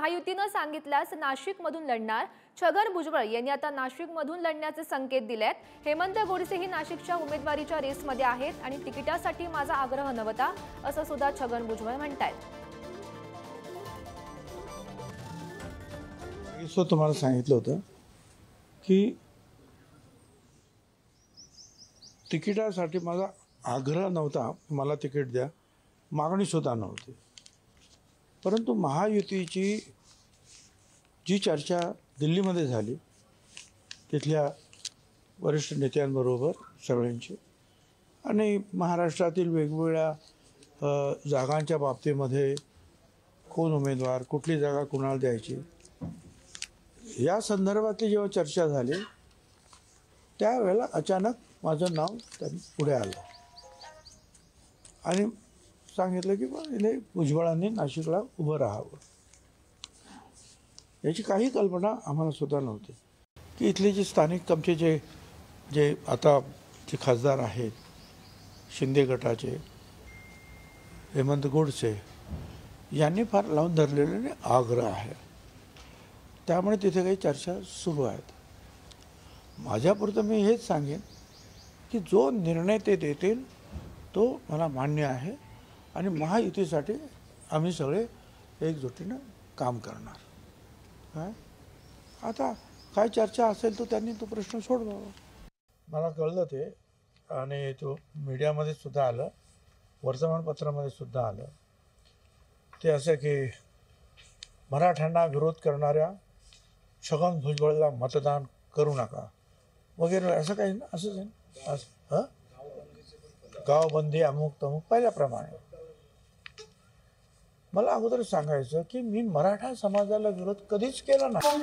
महायुतीनं सांगितल्यास नाशिकमधून लढणार। छगन भुजबळ यांनी आता नाशिकमधून लढण्याचे संकेत दिलेत। हेमंत गोडसे ही नाशिकच्या उमेदवारीच्या रेसमध्ये आहेत आणि तिकिटासाठी माझा आग्रह नव्हता असं सुद्धा छगन भुजबळ म्हणतायत। तुम्हाला सांगितलं होतं की तिकिटासाठी माझा आग्रह नव्हता, मला तिकीट द्या, मागणी सुद्धा नव्हती। परंतु महायुतीची जी चर्चा दिल्लीमध्ये झाली तिथल्या वरिष्ठ नेत्यांबरोबर सगळ्यांची आणि महाराष्ट्रातील वेगवेगळ्या जागांच्या बाबतीमध्ये कोण उमेदवार, कुठली जागा कुणाला द्यायची या संदर्भातली जेव्हा चर्चा झाली त्यावेळेला अचानक माझं नाव त्यांनी पुढे आलं आणि सांगितलं की इथे भुजबळांनी नाशिकला उभं राहावं। याची काही कल्पना आम्हाला सुद्धा नव्हती की इथले जे स्थानिक आमचे जे आता जे खासदार आहेत, शिंदे गटाचे हेमंत गोडसे यांनी फार लावून धरलेले आग्रह आहे, त्यामुळे तिथे काही चर्चा सुरू आहेत। माझ्यापुरतं मी हेच सांगेन की जो निर्णय ते देतील तो मला मान्य आहे आणि महायुतीसाठी आम्ही सगळे एकजुटीनं काम करणार। काय आता काय चर्चा असेल तो त्यांनी तो प्रश्न सोडवावा। मला कळलं ते आणि तो मीडियामध्ये सुद्धा आलं, वर्तमानपत्रामध्ये सुद्धा आलं ते असं की मराठ्यांना विरोध करणाऱ्या छगन भुजबळला मतदान करू नका वगैरे असं काही ना, असंच आहे असं। हां, गावबंदी अमुक तमुक पहिल्याप्रमाणे। मला अगोदर सांगायचं की मी मराठा समाजाला विरोध कधीच केला नाही।